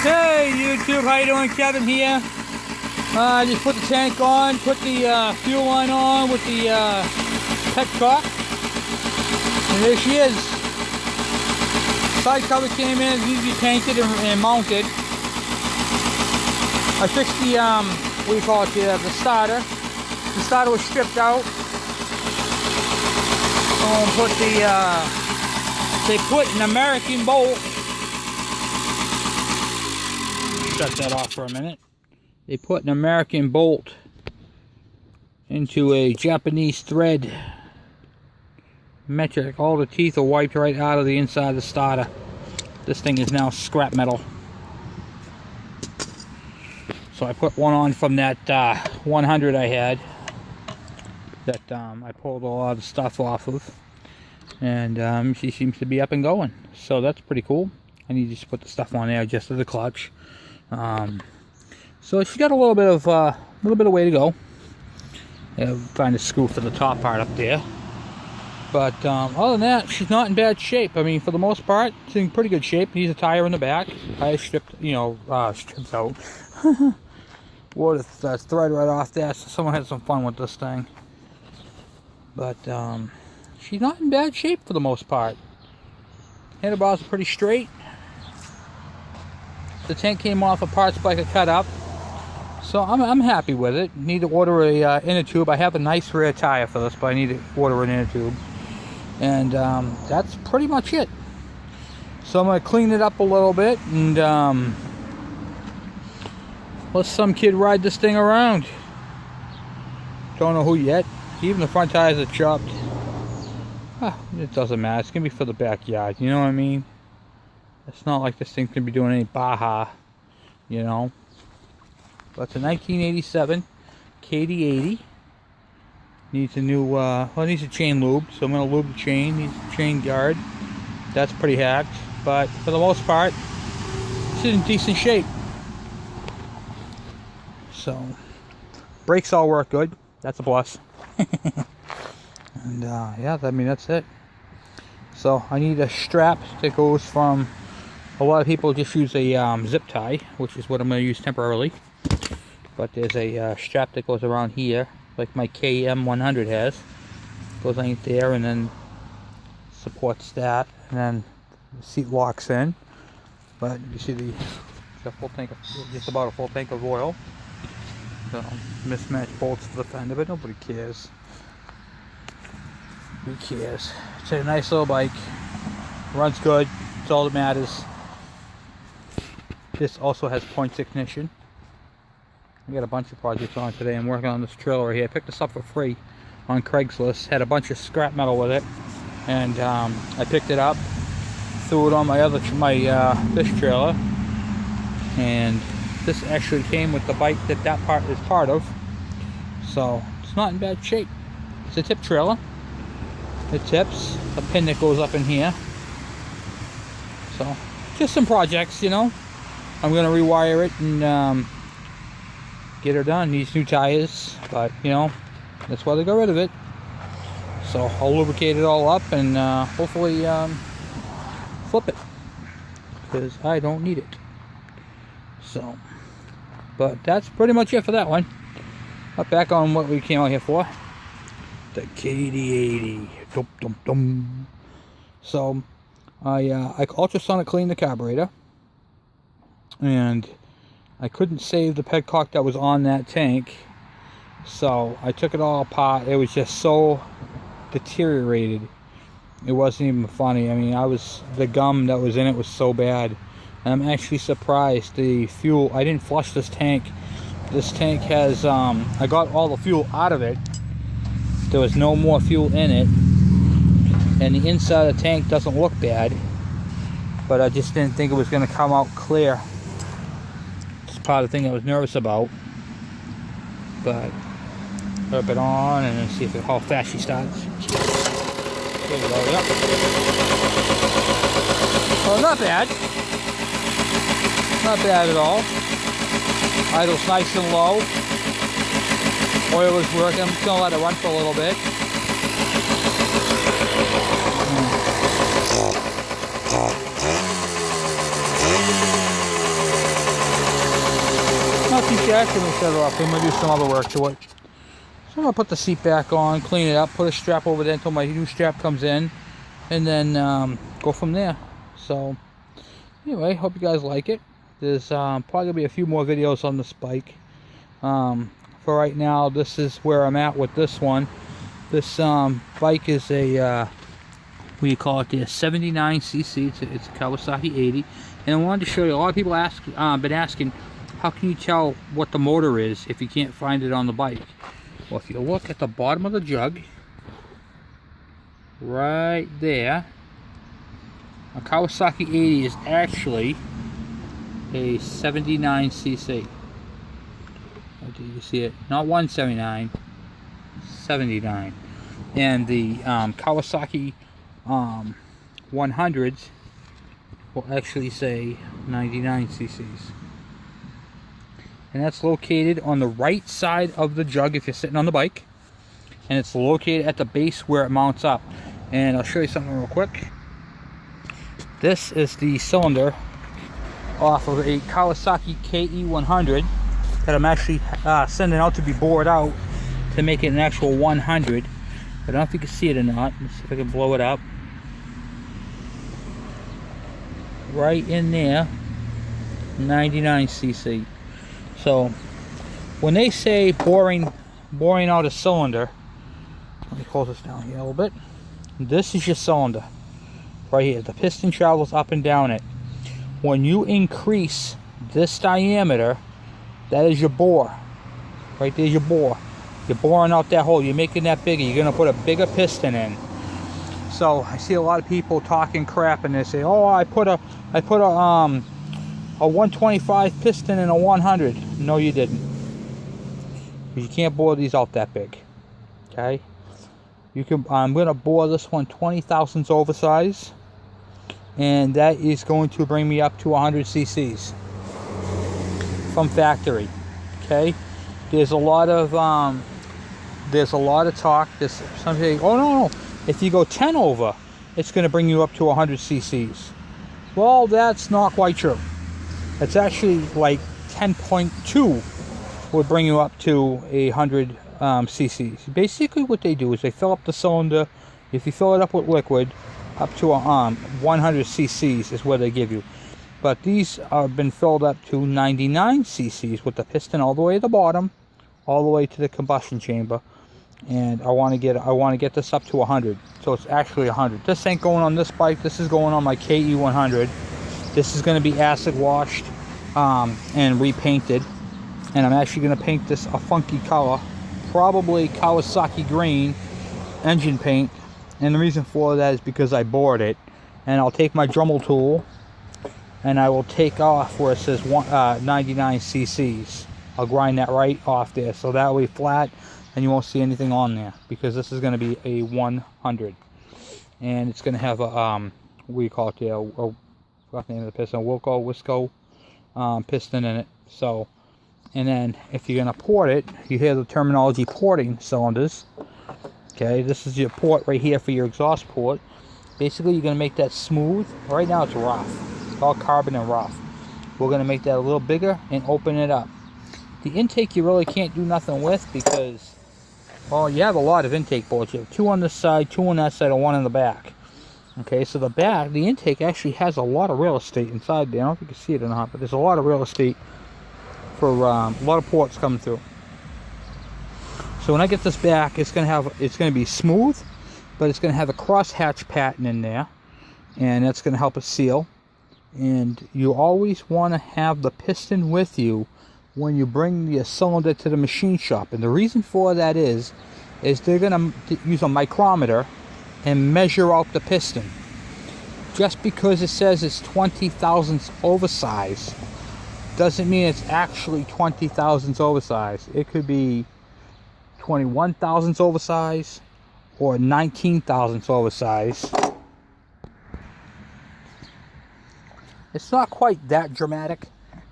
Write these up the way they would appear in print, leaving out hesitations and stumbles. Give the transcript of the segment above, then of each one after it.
Hey YouTube, how you doing? Kevin here. I just put the tank on, put the fuel line on with the petcock, and there she is. Side cover came in, it's easy painted and mounted. I fixed the what do you call it, the starter. The starter was stripped out. Put the they put an American bolt. Shut that off for a minute. They put an American bolt into a Japanese thread metric. All the teeth are wiped right out of the inside of the starter. This thing is now scrap metal. So I put one on from that 100 I had that I pulled a lot of stuff off of, and she seems to be up and going. So that's pretty cool. I need to just put the stuff on there just to the clutch. So she's got a little bit of way to go. Find a screw for the top part up there, but other than that, she's not in bad shape. I mean, for the most part, she's in pretty good shape. Needs a tire in the back. Tire stripped, stripped out. Wore the thread right off there. So someone had some fun with this thing, but she's not in bad shape for the most part. Handlebars are pretty straight. The tank came off a parts like a cut up, so I'm happy with it. Need to order a inner tube. I have a nice rear tire for this, but I need to order an inner tube, and that's pretty much it. So I'm gonna clean it up a little bit and let some kid ride this thing around. Don't know who yet. Even the front tires are chopped. It doesn't matter. It's gonna be for the backyard. You know what I mean? It's not like this thing's gonna be doing any Baja, you know. But it's a 1987 KD80. Needs a new, well, it needs a chain lube, so I'm gonna lube the chain. Needs a chain guard. That's pretty hacked, but for the most part, it's in decent shape. So, brakes all work good. That's a plus. And yeah, I mean that's it. So I need a strap that goes from. A lot of people just use a zip tie, which is what I'm going to use temporarily. But there's a strap that goes around here, like my KM100 has. Goes right there and then supports that, and then the seat locks in. But you see the full tank of, just about a full tank of oil. So mismatched bolts for the fender, but nobody cares. Who cares? It's a nice little bike. Runs good. It's all that matters. This also has points ignition. I got a bunch of projects on today. I'm working on this trailer here. I picked this up for free on Craigslist. Had a bunch of scrap metal with it, and I picked it up, threw it on my fish trailer, and this actually came with the bike that part is part of. So it's not in bad shape. It's a tip trailer. It tips. A pin that goes up in here. So just some projects, you know. I'm gonna rewire it and get her done. Needs new tires, but you know, that's why they got rid of it. So I'll lubricate it all up and hopefully flip it, because I don't need it. So, but that's pretty much it for that one. Up back on what we came out here for. The KD80. Dum, dum, dum. So I ultrasonic cleaned the carburetor, and I couldn't save the petcock that was on that tank, so I took it all apart. It was just so deteriorated, it wasn't even funny. I mean, the gum that was in it was so bad, and I'm actually surprised the fuel, I didn't flush this tank. This tank has I got all the fuel out of it. There was no more fuel in it, and the inside of the tank doesn't look bad, but I just didn't think it was going to come out clear. It's part of the thing I was nervous about. But rub it on and then see how fast she starts. There we go, yep. Well, not bad. Not bad at all. Idle's nice and low. Oil is working. I'm just going to let it run for a little bit. Yeah, I can set it off. I'm going to do some other work to it. So I'm going to put the seat back on, clean it up, put a strap over there until my new strap comes in, and then go from there. So anyway, hope you guys like it. There's probably going to be a few more videos on this bike. For right now, this is where I'm at with this one. This bike is a, what do you call it there, 79cc. It's a Kawasaki 80. And I wanted to show you, a lot of people been asking, how can you tell what the motor is if you can't find it on the bike? Well, if you look at the bottom of the jug, right there, a Kawasaki 80 is actually a 79cc. Do you see it? Not 179, 79. And the Kawasaki 100s will actually say 99 cc's. And that's located on the right side of the jug if you're sitting on the bike. And it's located at the base where it mounts up. And I'll show you something real quick. This is the cylinder off of a Kawasaki KD80 that I'm actually sending out to be bored out to make it an actual 100. I don't know if you can see it or not. Let's see if I can blow it up. Right in there, 99cc. So when they say boring out a cylinder, let me close this down here a little bit. This is your cylinder right here. The piston travels up and down it. When you increase this diameter, that is your bore. Right there's your bore. You're boring out that hole. You're making that bigger. You're going to put a bigger piston in. So I see a lot of people talking crap and they say, "Oh, I put a 125 piston in a 100." No, you didn't. You can't bore these out that big. Okay. You can. I'm going to bore this one 20 thousandths oversize, and that is going to bring me up to 100 cc's from factory. Okay. There's a lot of talk. There's some saying, "Oh no. If you go 10 over, it's going to bring you up to 100 cc's. Well, that's not quite true. It's actually like 10.2 would bring you up to 100 cc's. Basically what they do is they fill up the cylinder. If you fill it up with liquid, up to 100 cc's is what they give you. But these have been filled up to 99 cc's with the piston all the way to the bottom, all the way to the combustion chamber. And I want to get this up to 100, so it's actually 100. This ain't going on this bike. This is going on my KE100. This is going to be acid washed and repainted, and I'm actually going to paint this a funky color, probably Kawasaki green engine paint. And the reason for that is because I bored it. And I'll take my Dremel tool and I will take off where it says 99 cc's. I'll grind that right off there, so that will be flat. And you won't see anything on there because this is going to be a 100, and it's going to have a what do you call it there? What's the name of the piston? Wisco piston in it. So, and then if you're going to port it, you hear the terminology porting cylinders. Okay, this is your port right here for your exhaust port. Basically, you're going to make that smooth. Right now, it's rough. It's all carbon and rough. We're going to make that a little bigger and open it up. The intake you really can't do nothing with because, well, you have a lot of intake bolts. You have 2 on this side, 2 on that side, and 1 in the back. Okay, so the intake actually has a lot of real estate inside there. I don't know if you can see it or not, but there's a lot of real estate for a lot of ports coming through. So when I get this back, it's going to be smooth, but it's going to have a crosshatch pattern in there, and that's going to help it seal. And you always want to have the piston with you when you bring the cylinder to the machine shop. And the reason for that is they're going to use a micrometer and measure out the piston. Just because it says it's 20 thousandths oversized doesn't mean it's actually 20 thousandths oversized. It could be 21 thousandths oversized or 19 thousandths oversized. It's not quite that dramatic,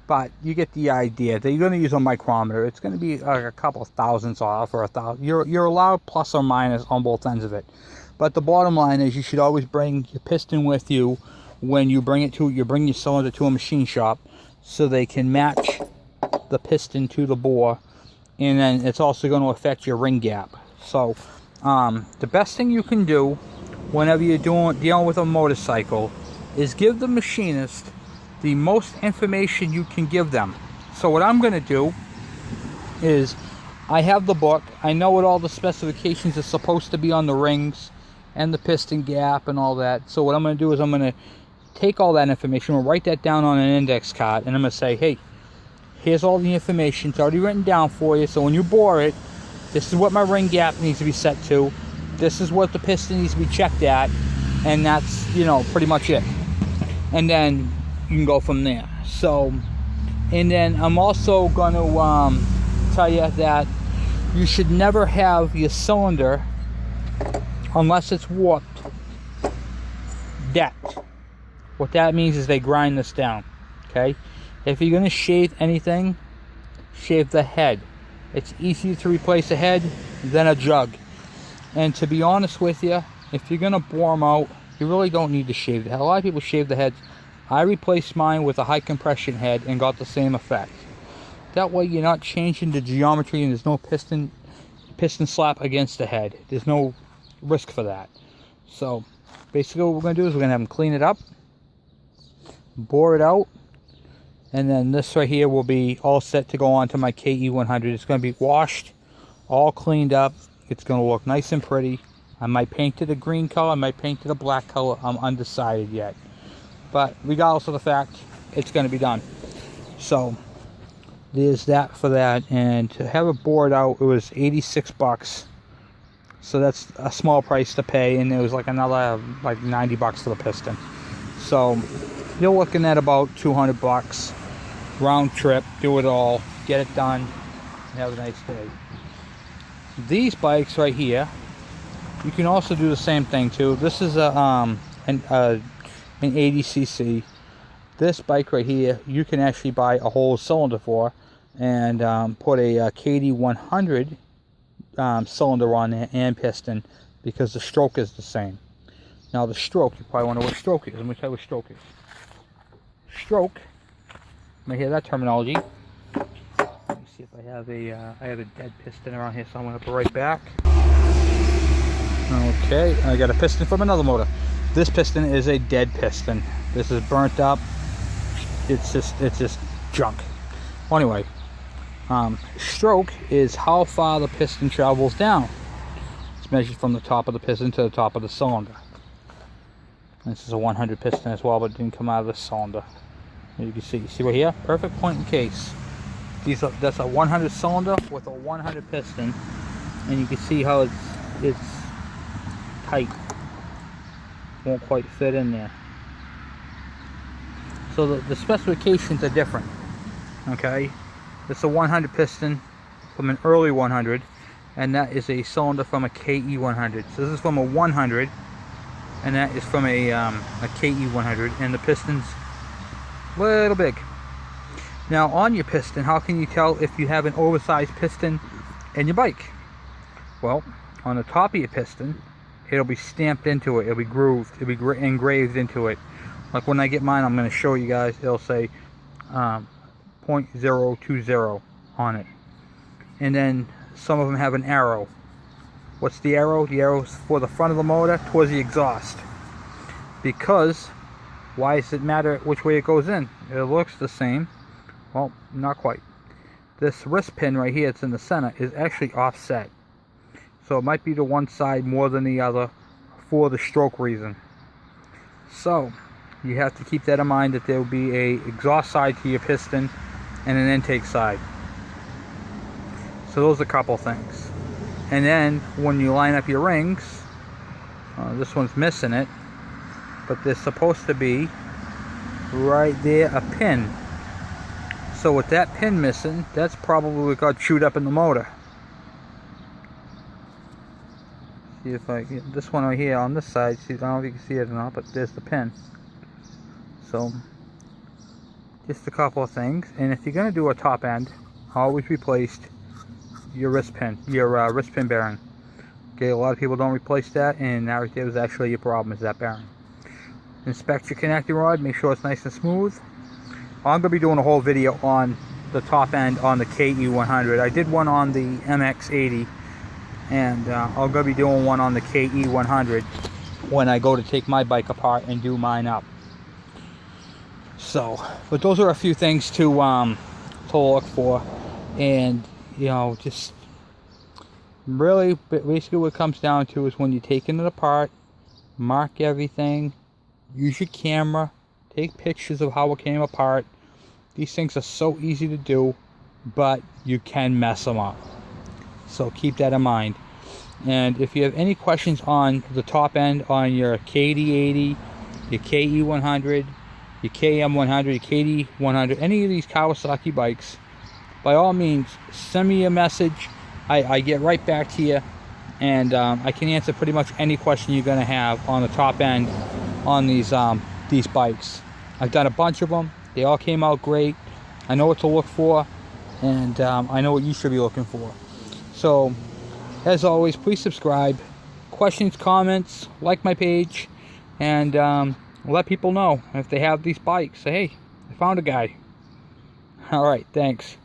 but you get the idea that you're going to use a micrometer. It's going to be like a couple of thousandths off or 1,000. You're allowed plus or minus on both ends of it. But the bottom line is you should always bring your piston with you when you bring your cylinder to a machine shop so they can match the piston to the bore, and then it's also going to affect your ring gap. So the best thing you can do whenever you're dealing with a motorcycle is give the machinist the most information you can give them. So what I'm going to do is, I have the book, I know what all the specifications are supposed to be on the rings and the piston gap and all that. So what I'm going to do is I'm going to take all that information, we'll write that down on an index card, and I'm going to say, hey, here's all the information, it's already written down for you, so when you bore it, this is what my ring gap needs to be set to, this is what the piston needs to be checked at, and that's, you know, pretty much it. And then you can go from there. So, and then I'm also going to tell you that you should never have your cylinder, unless it's warped, decked. What that means is they grind this down, okay? If you're going to shave anything, shave the head. It's easier to replace a head than a jug. And to be honest with you, if you're going to bore them out, you really don't need to shave the head. A lot of people shave the heads. I replaced mine with a high compression head and got the same effect. That way you're not changing the geometry, and there's no piston slap against the head. There's no risk for that. So basically what we're going to do is we're going to have them clean it up, bore it out, and then this right here will be all set to go on to my KE100. It's going to be washed, all cleaned up. It's going to look nice and pretty. I might paint it a green color, I might paint it a black color. I'm undecided yet. But regardless of the fact, it's going to be done. So there's that for that. And to have it bored out, it was 86 bucks. So that's a small price to pay, and it was like another like 90 bucks for the piston. So you're looking at about 200 bucks round trip, do it all, get it done, and have a nice day. These bikes right here, you can also do the same thing too. This is an 80cc. This bike right here, you can actually buy a whole cylinder for, and put a KD100 cylinder on there and piston, because the stroke is the same. Now the stroke, you probably wonder what stroke is. Let me tell you what stroke is. Stroke, you may hear that terminology. Let me see if I have a dead piston around here, so I'm going to put it right back. Okay, I got a piston from another motor. This piston is a dead piston. This is burnt up. It's just junk. Well, anyway, stroke is how far the piston travels down. It's measured from the top of the piston to the top of the cylinder. This is a 100 piston as well, but it didn't come out of the cylinder. You can see right here, perfect point in case. That's a 100 cylinder with a 100 piston, and you can see how it's tight. Won't quite fit in there. So the specifications are different. Okay, it's a 100 piston from an early 100, and that is a cylinder from a KE100. So this is from a 100, and that is from a KE100, and the piston's a little big. Now on your piston, how can you tell if you have an oversized piston in your bike? Well, on the top of your piston, it'll be stamped into it, it'll be grooved, it'll be engraved into it. Like when I get mine, I'm going to show you guys, it'll say 0.020 on it. And then some of them have an arrow. What's the arrow? The arrow is for the front of the motor towards the exhaust. Because, why does it matter which way it goes in? It looks the same. Well, not quite. This wrist pin right here, it's in the center, is actually offset. So it might be to one side more than the other for the stroke reason. So you have to keep that in mind, that there will be a exhaust side to your piston and an intake side. So those are a couple things. And then when you line up your rings, this one's missing it, but there's supposed to be right there a pin. So with that pin missing, that's probably what got chewed up in the motor. See if I get this one right here on this side. See, I don't know if you can see it or not, but there's the pin. So just a couple of things. And if you're going to do a top end, always replace your wrist pin bearing. Okay, a lot of people don't replace that, and that right there was actually your problem, is that bearing. Inspect your connecting rod, make sure it's nice and smooth. I'm going to be doing a whole video on the top end on the KE100. I did one on the MX80, and I'm going to be doing one on the KE100 when I go to take my bike apart and do mine up. So, but those are a few things to look for, and you know, just really basically what it comes down to is when you're taking it apart, mark everything, use your camera, take pictures of how it came apart. These things are so easy to do, but you can mess them up. So keep that in mind. And if you have any questions on the top end on your KD80, your KE100, your KM100, your KD100, any of these Kawasaki bikes, by all means, send me a message. I get right back to you, and I can answer pretty much any question you're going to have on the top end on these bikes. I've done a bunch of them. They all came out great. I know what to look for, and I know what you should be looking for. So, as always, please subscribe. Questions, comments, like my page, and let people know if they have these bikes. Say, hey, I found a guy. All right, thanks.